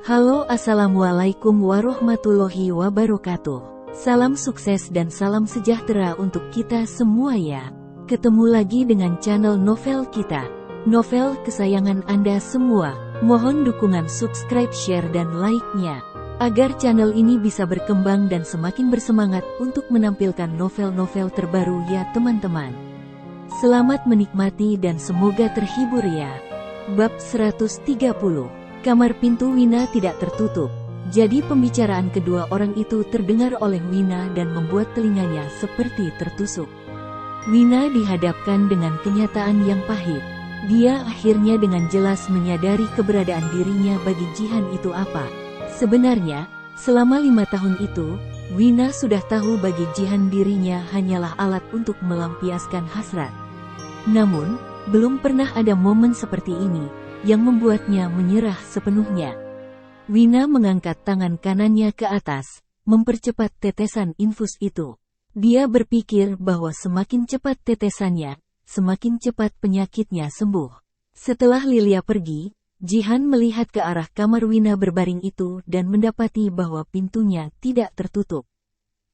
Halo, assalamualaikum warahmatullahi wabarakatuh. Salam sukses dan salam sejahtera untuk kita semua ya. Ketemu lagi dengan channel novel kita, novel kesayangan Anda semua. Mohon dukungan subscribe, share dan like-nya, agar channel ini bisa berkembang dan semakin bersemangat untuk menampilkan novel-novel terbaru ya teman-teman. Selamat menikmati dan semoga terhibur ya. Bab 130. Kamar pintu Wina tidak tertutup, jadi pembicaraan kedua orang itu terdengar oleh Wina dan membuat telinganya seperti tertusuk. Wina dihadapkan dengan kenyataan yang pahit. Dia akhirnya dengan jelas menyadari keberadaan dirinya bagi Jihan itu apa. Sebenarnya, selama 5 tahun itu, Wina sudah tahu bagi Jihan dirinya hanyalah alat untuk melampiaskan hasrat. Namun, belum pernah ada momen seperti ini yang membuatnya menyerah sepenuhnya. Wina mengangkat tangan kanannya ke atas, mempercepat tetesan infus itu. Dia berpikir bahwa semakin cepat tetesannya, semakin cepat penyakitnya sembuh. Setelah Lilia pergi, Jihan melihat ke arah kamar Wina berbaring itu dan mendapati bahwa pintunya tidak tertutup.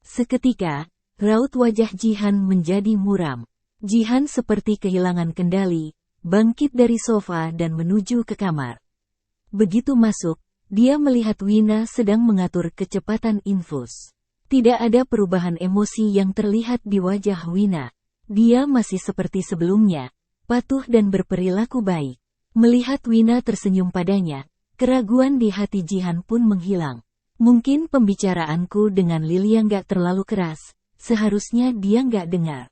Seketika, raut wajah Jihan menjadi muram. Jihan seperti kehilangan kendali, bangkit dari sofa dan menuju ke kamar. Begitu masuk, dia melihat Wina sedang mengatur kecepatan infus. Tidak ada perubahan emosi yang terlihat di wajah Wina. Dia masih seperti sebelumnya, patuh dan berperilaku baik. Melihat Wina tersenyum padanya, keraguan di hati Jihan pun menghilang. Mungkin pembicaraanku dengan Lilia nggak terlalu keras, seharusnya dia nggak dengar.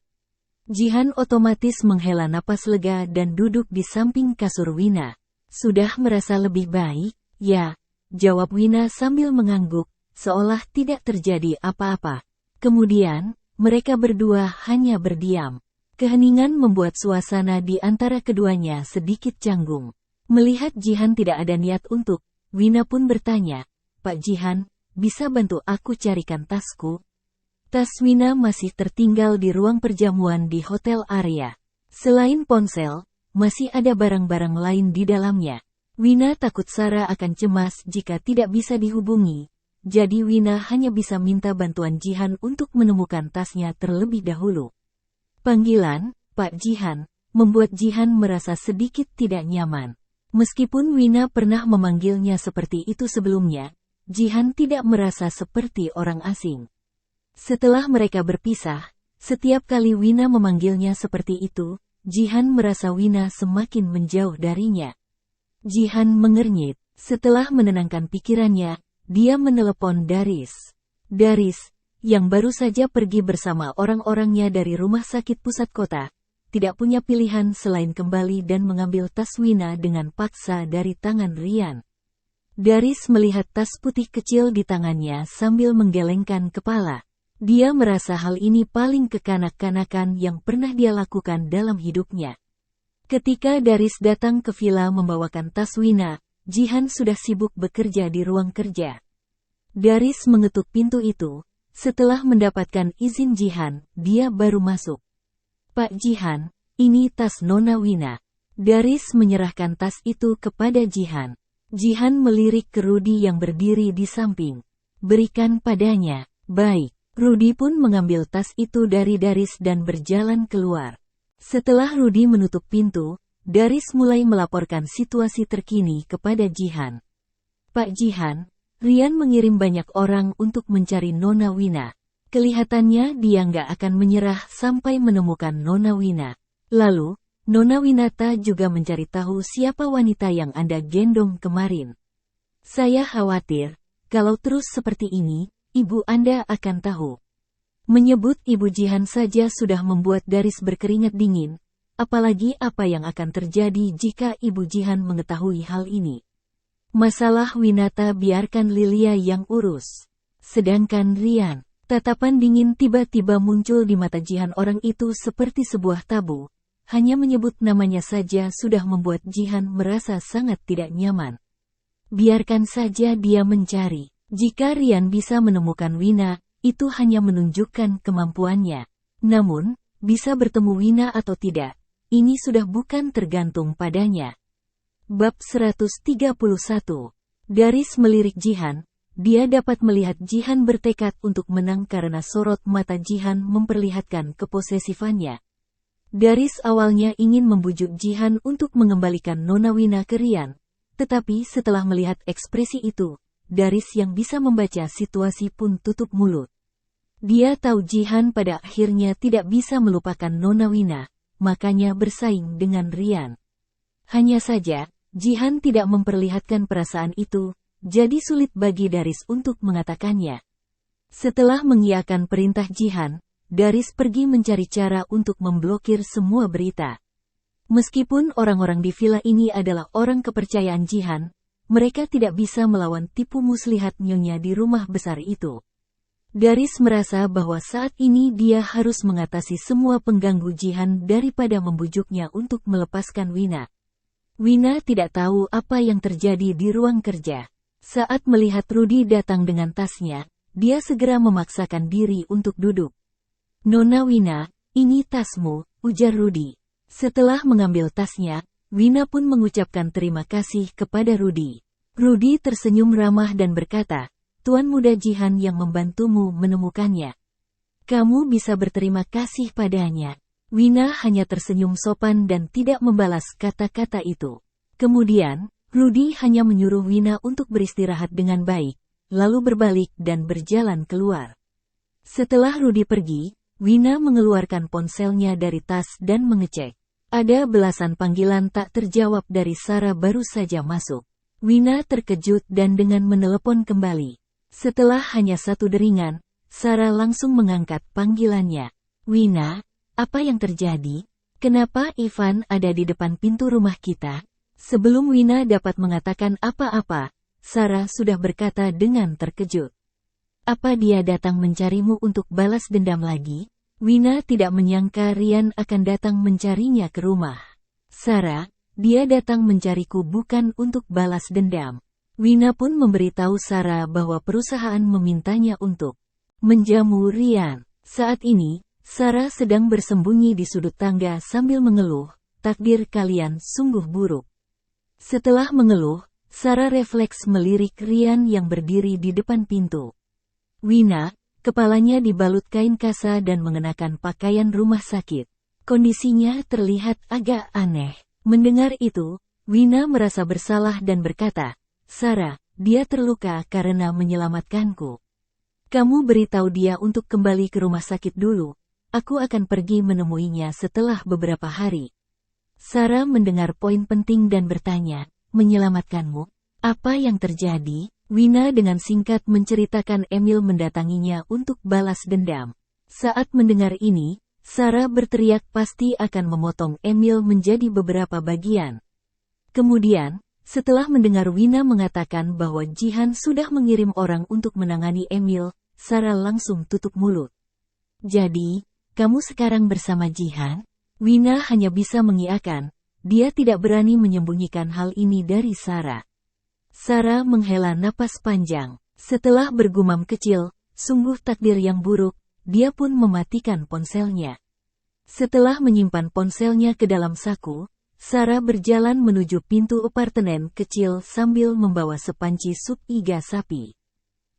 Jihan otomatis menghela napas lega dan duduk di samping kasur Wina. Sudah merasa lebih baik, ya? Jawab Wina sambil mengangguk, seolah tidak terjadi apa-apa. Kemudian, mereka berdua hanya berdiam. Keheningan membuat suasana di antara keduanya sedikit canggung. Melihat Jihan tidak ada niat untuk, Wina pun bertanya, "Pak Jihan, bisa bantu aku carikan tasku?" Tas Wina masih tertinggal di ruang perjamuan di Hotel Arya. Selain ponsel, masih ada barang-barang lain di dalamnya. Wina takut Sarah akan cemas jika tidak bisa dihubungi. Jadi Wina hanya bisa minta bantuan Jihan untuk menemukan tasnya terlebih dahulu. Panggilan, Pak Jihan, membuat Jihan merasa sedikit tidak nyaman. Meskipun Wina pernah memanggilnya seperti itu sebelumnya, Jihan tidak merasa seperti orang asing. Setelah mereka berpisah, setiap kali Wina memanggilnya seperti itu, Jihan merasa Wina semakin menjauh darinya. Jihan mengernyit. Setelah menenangkan pikirannya, dia menelepon Daris. Daris, yang baru saja pergi bersama orang-orangnya dari rumah sakit pusat kota, tidak punya pilihan selain kembali dan mengambil tas Wina dengan paksa dari tangan Rian. Daris melihat tas putih kecil di tangannya sambil menggelengkan kepala. Dia merasa hal ini paling kekanak-kanakan yang pernah dia lakukan dalam hidupnya. Ketika Daris datang ke villa membawakan tas Wina, Jihan sudah sibuk bekerja di ruang kerja. Daris mengetuk pintu itu. Setelah mendapatkan izin Jihan, dia baru masuk. "Pak Jihan, ini tas Nona Wina." Daris menyerahkan tas itu kepada Jihan. Jihan melirik ke Rudy yang berdiri di samping. "Berikan padanya." "Baik." Rudy pun mengambil tas itu dari Daris dan berjalan keluar. Setelah Rudy menutup pintu, Daris mulai melaporkan situasi terkini kepada Jihan. "Pak Jihan, Rian mengirim banyak orang untuk mencari Nona Wina. Kelihatannya dia nggak akan menyerah sampai menemukan Nona Wina. Lalu, Nona Winata juga mencari tahu siapa wanita yang Anda gendong kemarin. Saya khawatir, kalau terus seperti ini, Ibu Anda akan tahu." Menyebut Ibu Jihan saja sudah membuat Daris berkeringat dingin, apalagi apa yang akan terjadi jika Ibu Jihan mengetahui hal ini. Masalah Winata biarkan Lilia yang urus. Sedangkan Rian, tatapan dingin tiba-tiba muncul di mata Jihan. Orang itu seperti sebuah tabu. Hanya menyebut namanya saja sudah membuat Jihan merasa sangat tidak nyaman. Biarkan saja dia mencari. Jika Rian bisa menemukan Wina, itu hanya menunjukkan kemampuannya. Namun, bisa bertemu Wina atau tidak, ini sudah bukan tergantung padanya. Bab 131. Daris melirik Jihan. Dia dapat melihat Jihan bertekad untuk menang karena sorot mata Jihan memperlihatkan keposesifannya. Daris awalnya ingin membujuk Jihan untuk mengembalikan Nona Wina ke Rian. Tetapi setelah melihat ekspresi itu, Daris yang bisa membaca situasi pun tutup mulut. Dia tahu Jihan pada akhirnya tidak bisa melupakan Nona Wina, makanya bersaing dengan Rian. Hanya saja, Jihan tidak memperlihatkan perasaan itu, jadi sulit bagi Daris untuk mengatakannya. Setelah mengiyakan perintah Jihan, Daris pergi mencari cara untuk memblokir semua berita. Meskipun orang-orang di villa ini adalah orang kepercayaan Jihan, mereka tidak bisa melawan tipu muslihat nyonya di rumah besar itu. Daris merasa bahwa saat ini dia harus mengatasi semua pengganggu Jihan daripada membujuknya untuk melepaskan Wina. Wina tidak tahu apa yang terjadi di ruang kerja. Saat melihat Rudy datang dengan tasnya, dia segera memaksakan diri untuk duduk. "Nona Wina, ini tasmu," ujar Rudy. Setelah mengambil tasnya, Wina pun mengucapkan terima kasih kepada Rudy. Rudy tersenyum ramah dan berkata, "Tuan muda Jihan yang membantumu menemukannya. Kamu bisa berterima kasih padanya." Wina hanya tersenyum sopan dan tidak membalas kata-kata itu. Kemudian, Rudy hanya menyuruh Wina untuk beristirahat dengan baik, lalu berbalik dan berjalan keluar. Setelah Rudy pergi, Wina mengeluarkan ponselnya dari tas dan mengecek. Ada belasan panggilan tak terjawab dari Sarah baru saja masuk. Wina terkejut dan dengan menelepon kembali. Setelah hanya satu deringan, Sarah langsung mengangkat panggilannya. "Wina, apa yang terjadi? Kenapa Ivan ada di depan pintu rumah kita?" Sebelum Wina dapat mengatakan apa-apa, Sarah sudah berkata dengan terkejut. "Apa dia datang mencarimu untuk balas dendam lagi?" Wina tidak menyangka Rian akan datang mencarinya ke rumah. "Sarah, dia datang mencariku bukan untuk balas dendam." Wina pun memberitahu Sarah bahwa perusahaan memintanya untuk menjamu Rian. Saat ini, Sarah sedang bersembunyi di sudut tangga sambil mengeluh, "Takdir kalian sungguh buruk." Setelah mengeluh, Sarah refleks melirik Rian yang berdiri di depan pintu. Wina, kepalanya dibalut kain kasa dan mengenakan pakaian rumah sakit. Kondisinya terlihat agak aneh. Mendengar itu, Wina merasa bersalah dan berkata, "Sarah, dia terluka karena menyelamatkanku. Kamu beritahu dia untuk kembali ke rumah sakit dulu. Aku akan pergi menemuinya setelah beberapa hari." Sarah mendengar poin penting dan bertanya, "Menyelamatkanmu? Apa yang terjadi?" Wina dengan singkat menceritakan Emil mendatanginya untuk balas dendam. Saat mendengar ini, Sarah berteriak pasti akan memotong Emil menjadi beberapa bagian. Kemudian, setelah mendengar Wina mengatakan bahwa Jihan sudah mengirim orang untuk menangani Emil, Sarah langsung tutup mulut. "Jadi, kamu sekarang bersama Jihan?" Wina hanya bisa mengiyakan. Dia tidak berani menyembunyikan hal ini dari Sarah. Sarah menghela napas panjang. Setelah bergumam kecil, "Sungguh takdir yang buruk," dia pun mematikan ponselnya. Setelah menyimpan ponselnya ke dalam saku, Sarah berjalan menuju pintu apartemen kecil sambil membawa sepanci sup iga sapi.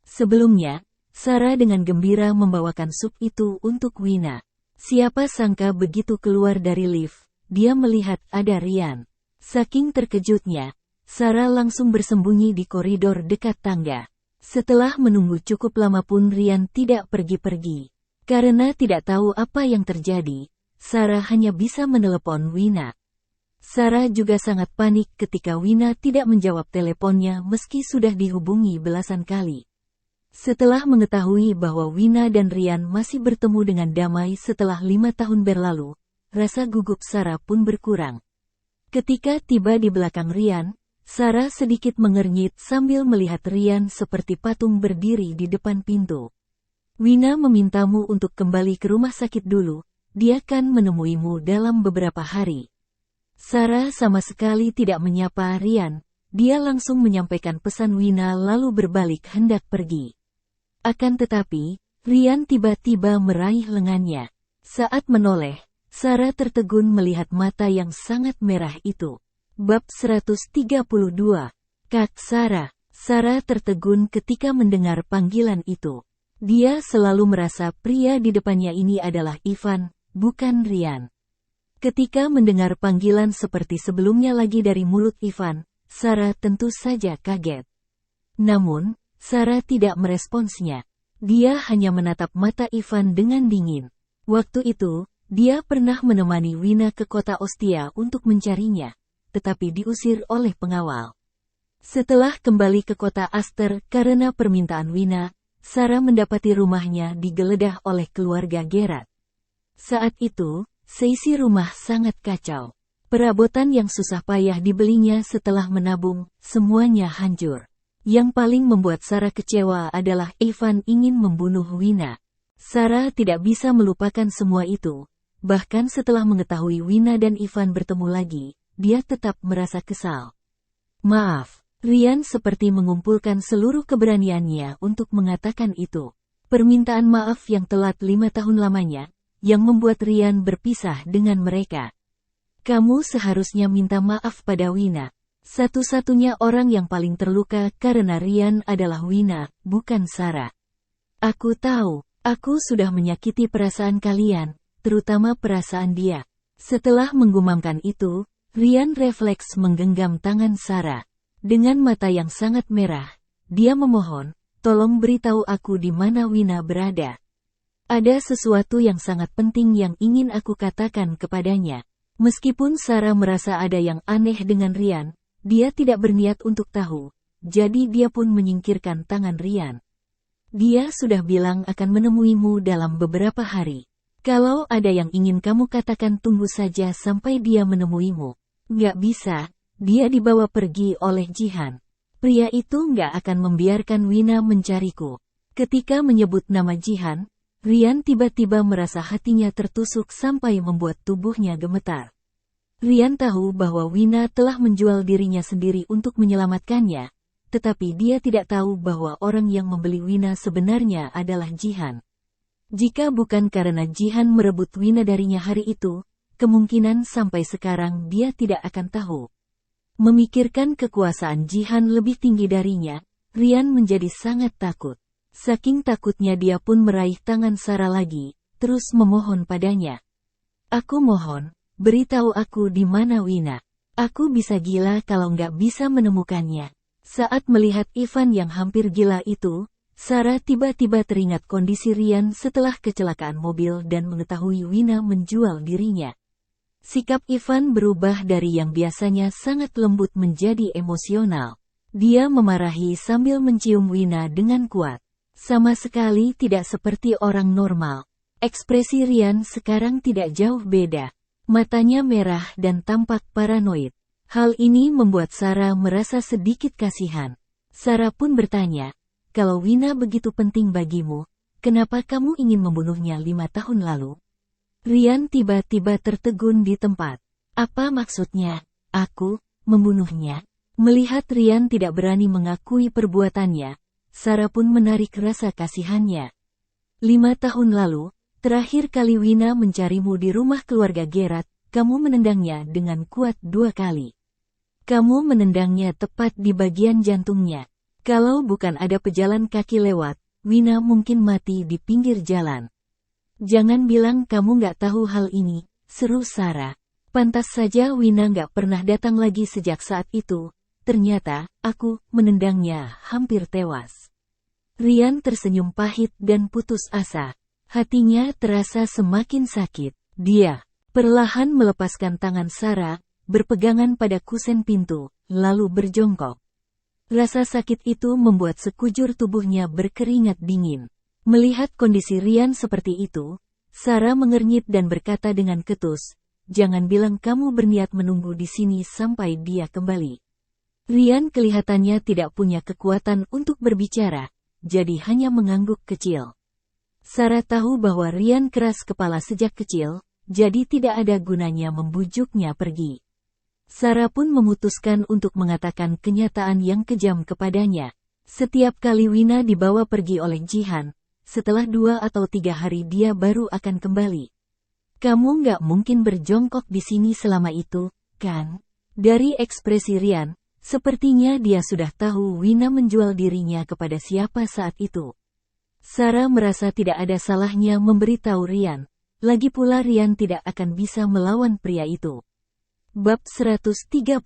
Sebelumnya, Sarah dengan gembira membawakan sup itu untuk Wina. Siapa sangka begitu keluar dari lift, dia melihat ada Rian. Saking terkejutnya, Sarah langsung bersembunyi di koridor dekat tangga. Setelah menunggu cukup lama pun Rian tidak pergi-pergi. Karena tidak tahu apa yang terjadi, Sarah hanya bisa menelepon Wina. Sarah juga sangat panik ketika Wina tidak menjawab teleponnya meski sudah dihubungi belasan kali. Setelah mengetahui bahwa Wina dan Rian masih bertemu dengan damai setelah 5 tahun berlalu, rasa gugup Sarah pun berkurang. Ketika tiba di belakang Rian, Sarah sedikit mengernyit sambil melihat Rian seperti patung berdiri di depan pintu. "Wina memintamu untuk kembali ke rumah sakit dulu, dia kan menemuimu dalam beberapa hari." Sarah sama sekali tidak menyapa Rian, dia langsung menyampaikan pesan Wina lalu berbalik hendak pergi. Akan tetapi, Rian tiba-tiba meraih lengannya. Saat menoleh, Sarah tertegun melihat mata yang sangat merah itu. Bab 132. Kak Sarah. Sarah tertegun ketika mendengar panggilan itu. Dia selalu merasa pria di depannya ini adalah Ivan, bukan Ryan. Ketika mendengar panggilan seperti sebelumnya lagi dari mulut Ivan, Sarah tentu saja kaget. Namun, Sarah tidak meresponsnya. Dia hanya menatap mata Ivan dengan dingin. Waktu itu, dia pernah menemani Wina ke kota Ostia untuk mencarinya, tetapi diusir oleh pengawal. Setelah kembali ke kota Aster karena permintaan Wina, Sarah mendapati rumahnya digeledah oleh keluarga Gerard. Saat itu, seisi rumah sangat kacau. Perabotan yang susah payah dibelinya setelah menabung, semuanya hancur. Yang paling membuat Sarah kecewa adalah Ivan ingin membunuh Wina. Sarah tidak bisa melupakan semua itu. Bahkan setelah mengetahui Wina dan Ivan bertemu lagi, dia tetap merasa kesal. Maaf. Ryan seperti mengumpulkan seluruh keberaniannya untuk mengatakan itu. Permintaan maaf yang telat 5 tahun lamanya, yang membuat Ryan berpisah dengan mereka. Kamu seharusnya minta maaf pada Wina. Satu-satunya orang yang paling terluka karena Ryan adalah Wina, bukan Sarah. Aku tahu, aku sudah menyakiti perasaan kalian, terutama perasaan dia. Setelah menggumamkan itu, Ryan refleks menggenggam tangan Sarah. Dengan mata yang sangat merah, dia memohon, tolong beritahu aku di mana Wina berada. Ada sesuatu yang sangat penting yang ingin aku katakan kepadanya. Meskipun Sarah merasa ada yang aneh dengan Ryan, dia tidak berniat untuk tahu, jadi dia pun menyingkirkan tangan Ryan. Dia sudah bilang akan menemuimu dalam beberapa hari. Kalau ada yang ingin kamu katakan tunggu saja sampai dia menemuimu. Nggak bisa. Dia dibawa pergi oleh Jihan. Pria itu nggak akan membiarkan Wina mencariku. Ketika menyebut nama Jihan, Ryan tiba-tiba merasa hatinya tertusuk sampai membuat tubuhnya gemetar. Ryan tahu bahwa Wina telah menjual dirinya sendiri untuk menyelamatkannya, tetapi dia tidak tahu bahwa orang yang membeli Wina sebenarnya adalah Jihan. Jika bukan karena Jihan merebut Wina darinya hari itu, kemungkinan sampai sekarang dia tidak akan tahu. Memikirkan kekuasaan Jihan lebih tinggi darinya, Ryan menjadi sangat takut. Saking takutnya dia pun meraih tangan Sarah lagi, terus memohon padanya. Aku mohon, beritahu aku di mana Wina. Aku bisa gila kalau nggak bisa menemukannya. Saat melihat Ivan yang hampir gila itu, Sarah tiba-tiba teringat kondisi Ryan setelah kecelakaan mobil dan mengetahui Wina menjual dirinya. Sikap Ivan berubah dari yang biasanya sangat lembut menjadi emosional. Dia memarahi sambil mencium Wina dengan kuat. Sama sekali tidak seperti orang normal. Ekspresi Ryan sekarang tidak jauh beda. Matanya merah dan tampak paranoid. Hal ini membuat Sarah merasa sedikit kasihan. Sarah pun bertanya, kalau Wina begitu penting bagimu, kenapa kamu ingin membunuhnya 5 tahun lalu? Ryan tiba-tiba tertegun di tempat. Apa maksudnya? Aku membunuhnya? Melihat Ryan tidak berani mengakui perbuatannya, Sarah pun menarik rasa kasihannya. 5 tahun lalu, terakhir kali Wina mencarimu di rumah keluarga Gerard, kamu menendangnya dengan kuat 2 kali. Kamu menendangnya tepat di bagian jantungnya. Kalau bukan ada pejalan kaki lewat, Wina mungkin mati di pinggir jalan. Jangan bilang kamu nggak tahu hal ini, seru Sarah. Pantas saja Wina nggak pernah datang lagi sejak saat itu. Ternyata, aku menendangnya hampir tewas. Ryan tersenyum pahit dan putus asa. Hatinya terasa semakin sakit. Dia perlahan melepaskan tangan Sarah, berpegangan pada kusen pintu, lalu berjongkok. Rasa sakit itu membuat sekujur tubuhnya berkeringat dingin. Melihat kondisi Ryan seperti itu, Sarah mengernyit dan berkata dengan ketus, jangan bilang kamu berniat menunggu di sini sampai dia kembali. Ryan kelihatannya tidak punya kekuatan untuk berbicara, jadi hanya mengangguk kecil. Sarah tahu bahwa Ryan keras kepala sejak kecil, jadi tidak ada gunanya membujuknya pergi. Sarah pun memutuskan untuk mengatakan kenyataan yang kejam kepadanya. Setiap kali Wina dibawa pergi oleh Jihan, setelah 2 atau 3 hari dia baru akan kembali. Kamu nggak mungkin berjongkok di sini selama itu, kan? Dari ekspresi Ryan, Sepertinya dia sudah tahu Wina menjual dirinya kepada siapa saat itu. Sarah merasa tidak ada salahnya memberitahu Ryan. Lagi pula Ryan tidak akan bisa melawan pria itu. Bab 133.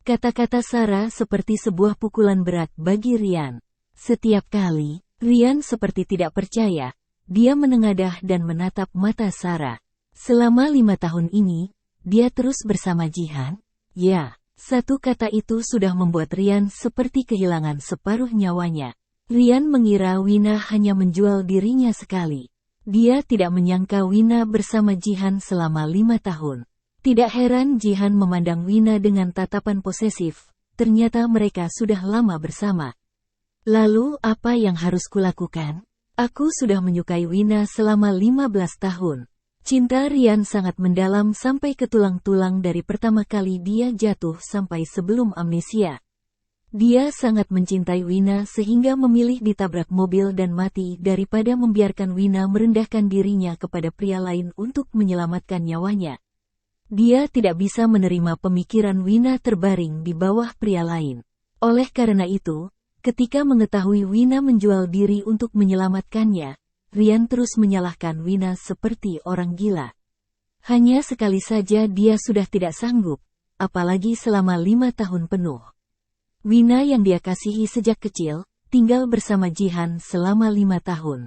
Kata-kata Sarah seperti sebuah pukulan berat bagi Ryan. Setiap kali, Ryan seperti tidak percaya. Dia menengadah dan menatap mata Sarah. Selama 5 tahun ini, dia terus bersama Jihan? Ya, satu kata itu sudah membuat Ryan seperti kehilangan separuh nyawanya. Ryan mengira Wina hanya menjual dirinya sekali. Dia tidak menyangka Wina bersama Jihan selama 5 tahun. Tidak heran Jihan memandang Wina dengan tatapan posesif. Ternyata mereka sudah lama bersama. Lalu apa yang harus kulakukan? Aku sudah menyukai Wina selama 15 tahun. Cinta Ryan sangat mendalam sampai ke tulang-tulang dari pertama kali dia jatuh sampai sebelum amnesia. Dia sangat mencintai Wina sehingga memilih ditabrak mobil dan mati daripada membiarkan Wina merendahkan dirinya kepada pria lain untuk menyelamatkan nyawanya. Dia tidak bisa menerima pemikiran Wina terbaring di bawah pria lain. Oleh karena itu, ketika mengetahui Wina menjual diri untuk menyelamatkannya, Ryan terus menyalahkan Wina seperti orang gila. Hanya sekali saja dia sudah tidak sanggup, apalagi selama 5 tahun penuh. Wina yang dia kasihi sejak kecil, tinggal bersama Jihan selama 5 tahun.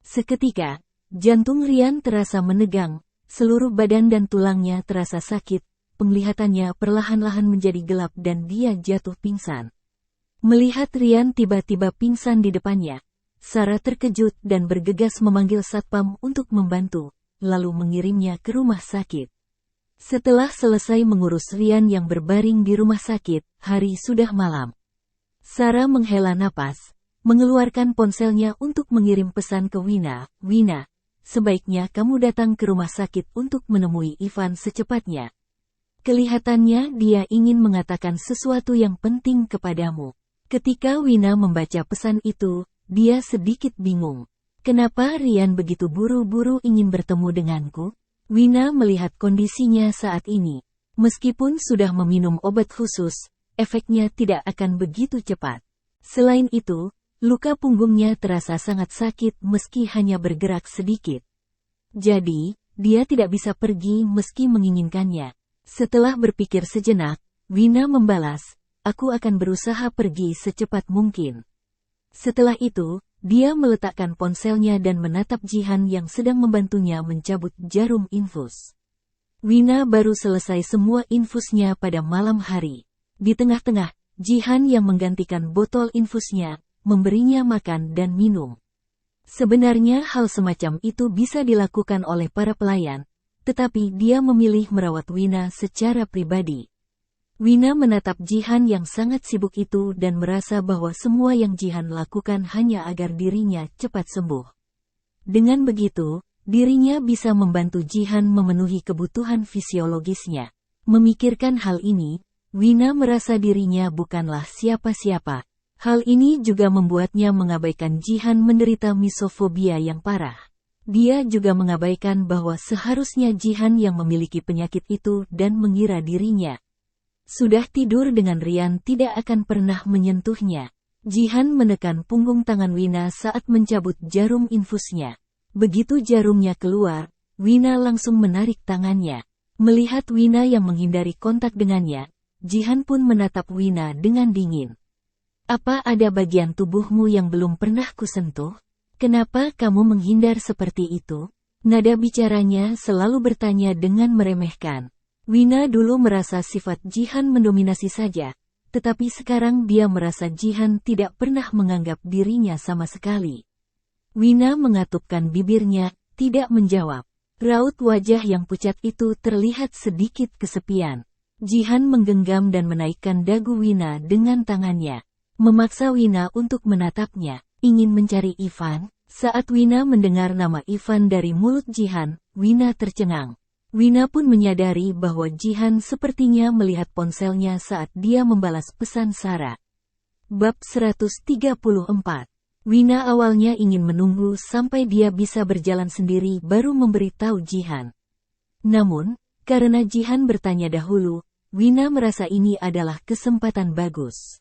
Seketika, jantung Ryan terasa menegang, seluruh badan dan tulangnya terasa sakit, penglihatannya perlahan-lahan menjadi gelap dan dia jatuh pingsan. Melihat Ryan tiba-tiba pingsan di depannya, Sarah terkejut dan bergegas memanggil satpam untuk membantu, lalu mengirimnya ke rumah sakit. Setelah selesai mengurus Ryan yang berbaring di rumah sakit, hari sudah malam. Sarah menghela napas, mengeluarkan ponselnya untuk mengirim pesan ke Wina. Wina, sebaiknya kamu datang ke rumah sakit untuk menemui Ivan secepatnya. Kelihatannya dia ingin mengatakan sesuatu yang penting kepadamu. Ketika Wina membaca pesan itu, dia sedikit bingung. Kenapa Ryan begitu buru-buru ingin bertemu denganku? Wina melihat kondisinya saat ini. Meskipun sudah meminum obat khusus, efeknya tidak akan begitu cepat. Selain itu, luka punggungnya terasa sangat sakit meski hanya bergerak sedikit. Jadi, dia tidak bisa pergi meski menginginkannya. Setelah berpikir sejenak, Wina membalas, "Aku akan berusaha pergi secepat mungkin." Setelah itu, dia meletakkan ponselnya dan menatap Jihan yang sedang membantunya mencabut jarum infus. Wina baru selesai semua infusnya pada malam hari. Di tengah-tengah, Jihan yang menggantikan botol infusnya, memberinya makan dan minum. Sebenarnya hal semacam itu bisa dilakukan oleh para pelayan, tetapi dia memilih merawat Wina secara pribadi. Wina menatap Jihan yang sangat sibuk itu dan merasa bahwa semua yang Jihan lakukan hanya agar dirinya cepat sembuh. Dengan begitu, dirinya bisa membantu Jihan memenuhi kebutuhan fisiologisnya. Memikirkan hal ini, Wina merasa dirinya bukanlah siapa-siapa. Hal ini juga membuatnya mengabaikan Jihan menderita misofobia yang parah. Dia juga mengabaikan bahwa seharusnya Jihan yang memiliki penyakit itu dan mengira dirinya sudah tidur dengan Ryan tidak akan pernah menyentuhnya. Jihan menekan punggung tangan Wina saat mencabut jarum infusnya. Begitu jarumnya keluar, Wina langsung menarik tangannya. Melihat Wina yang menghindari kontak dengannya, Jihan pun menatap Wina dengan dingin. "Apa ada bagian tubuhmu yang belum pernah kusentuh? Kenapa kamu menghindar seperti itu?" Nada bicaranya selalu bertanya dengan meremehkan. Wina dulu merasa sifat Jihan mendominasi saja, tetapi sekarang dia merasa Jihan tidak pernah menganggap dirinya sama sekali. Wina mengatupkan bibirnya, tidak menjawab. Raut wajah yang pucat itu terlihat sedikit kesepian. Jihan menggenggam dan menaikkan dagu Wina dengan tangannya. Memaksa Wina untuk menatapnya. Ingin mencari Ivan? Saat Wina mendengar nama Ivan dari mulut Jihan, Wina tercengang. Wina pun menyadari bahwa Jihan sepertinya melihat ponselnya saat dia membalas pesan Sarah. Bab 134. Wina awalnya ingin menunggu sampai dia bisa berjalan sendiri baru memberitahu Jihan. Namun, karena Jihan bertanya dahulu, Wina merasa ini adalah kesempatan bagus.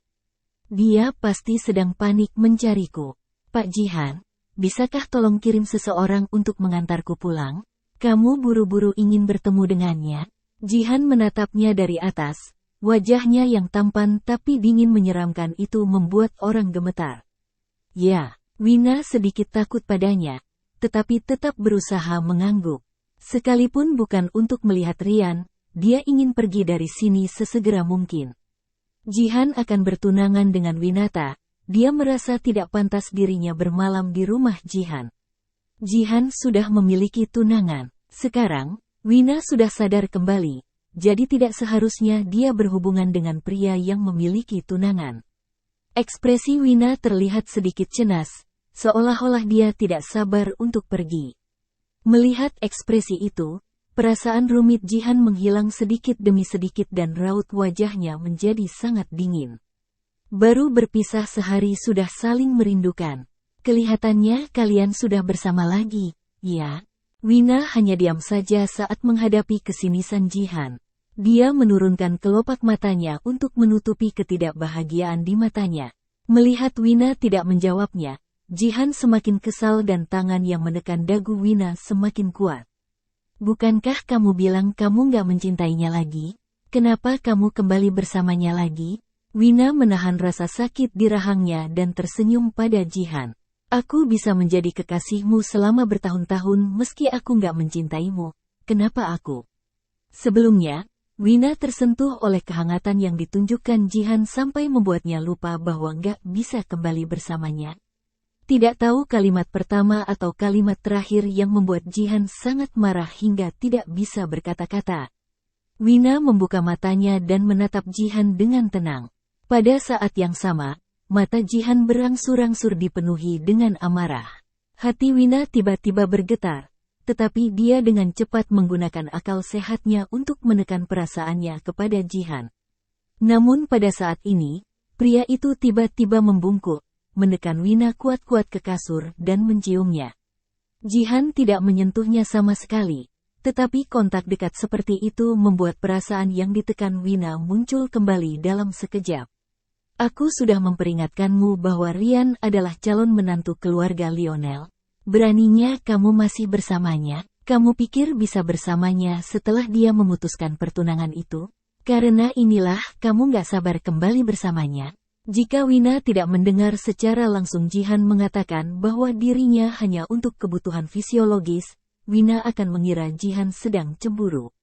Dia pasti sedang panik mencariku. Pak Jihan, bisakah tolong kirim seseorang untuk mengantarku pulang? Kamu buru-buru ingin bertemu dengannya? Jihan menatapnya dari atas. Wajahnya yang tampan tapi dingin menyeramkan itu membuat orang gemetar. Ya, Wina sedikit takut padanya, tetapi tetap berusaha mengangguk. Sekalipun bukan untuk melihat Rian, dia ingin pergi dari sini sesegera mungkin. Jihan akan bertunangan dengan Winata, dia merasa tidak pantas dirinya bermalam di rumah Jihan. Jihan sudah memiliki tunangan. Sekarang, Wina sudah sadar kembali. Jadi tidak seharusnya dia berhubungan dengan pria yang memiliki tunangan. Ekspresi Wina terlihat sedikit cemas, seolah-olah dia tidak sabar untuk pergi. Melihat ekspresi itu, perasaan rumit Jihan menghilang sedikit demi sedikit dan raut wajahnya menjadi sangat dingin. Baru berpisah sehari sudah saling merindukan. Kelihatannya kalian sudah bersama lagi, ya? Wina hanya diam saja saat menghadapi kesinisan Jihan. Dia menurunkan kelopak matanya untuk menutupi ketidakbahagiaan di matanya. Melihat Wina tidak menjawabnya, Jihan semakin kesal dan tangan yang menekan dagu Wina semakin kuat. Bukankah kamu bilang kamu gak mencintainya lagi? Kenapa kamu kembali bersamanya lagi? Wina menahan rasa sakit di rahangnya dan tersenyum pada Jihan. Aku bisa menjadi kekasihmu selama bertahun-tahun meski aku gak mencintaimu. Kenapa aku? Sebelumnya, Wina tersentuh oleh kehangatan yang ditunjukkan Jihan sampai membuatnya lupa bahwa gak bisa kembali bersamanya. Tidak tahu kalimat pertama atau kalimat terakhir yang membuat Jihan sangat marah hingga tidak bisa berkata-kata. Wina membuka matanya dan menatap Jihan dengan tenang. Pada saat yang sama, mata Jihan berangsur-angsur dipenuhi dengan amarah. Hati Wina tiba-tiba bergetar. Tetapi dia dengan cepat menggunakan akal sehatnya untuk menekan perasaannya kepada Jihan. Namun pada saat ini, pria itu tiba-tiba membungkuk, menekan Wina kuat-kuat ke kasur dan menciumnya. Jihan tidak menyentuhnya sama sekali, tetapi kontak dekat seperti itu membuat perasaan yang ditekan Wina muncul kembali dalam sekejap. Aku sudah memperingatkanmu bahwa Rian adalah calon menantu keluarga Lionel. Beraninya kamu masih bersamanya? Kamu pikir bisa bersamanya setelah dia memutuskan pertunangan itu? Karena inilah kamu gak sabar kembali bersamanya. Jika Wina tidak mendengar secara langsung Jihan mengatakan bahwa dirinya hanya untuk kebutuhan fisiologis, Wina akan mengira Jihan sedang cemburu.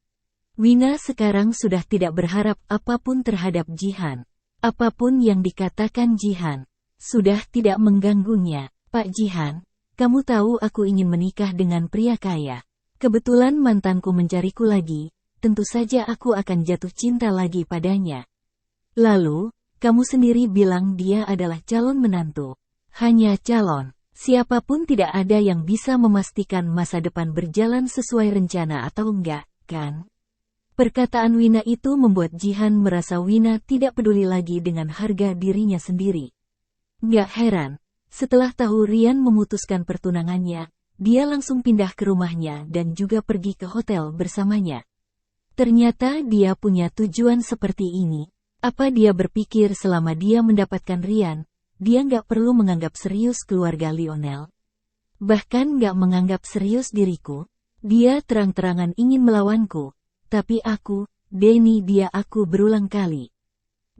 Wina sekarang sudah tidak berharap apapun terhadap Jihan. Apapun yang dikatakan Jihan, sudah tidak mengganggunya. Pak Jihan, kamu tahu aku ingin menikah dengan pria kaya. Kebetulan mantanku mencariku lagi, tentu saja aku akan jatuh cinta lagi padanya. Lalu, kamu sendiri bilang dia adalah calon menantu. Hanya calon. Siapapun tidak ada yang bisa memastikan masa depan berjalan sesuai rencana atau enggak, kan? Perkataan Wina itu membuat Jihan merasa Wina tidak peduli lagi dengan harga dirinya sendiri. Nggak heran. Setelah tahu Rian memutuskan pertunangannya, dia langsung pindah ke rumahnya dan juga pergi ke hotel bersamanya. Ternyata dia punya tujuan seperti ini. Apa dia berpikir selama dia mendapatkan Rian, dia nggak perlu menganggap serius keluarga Lionel? Bahkan nggak menganggap serius diriku. Dia terang-terangan ingin melawanku. Tapi aku, Denny dia aku berulang kali.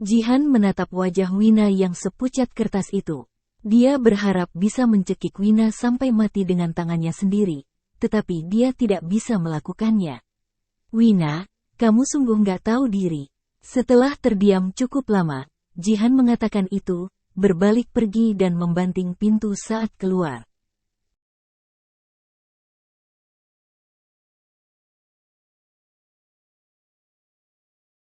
Jihan menatap wajah Wina yang sepucat kertas itu. Dia berharap bisa mencekik Wina sampai mati dengan tangannya sendiri, tetapi dia tidak bisa melakukannya. Wina, kamu sungguh nggak tahu diri. Setelah terdiam cukup lama, Jihan mengatakan itu, berbalik pergi dan membanting pintu saat keluar.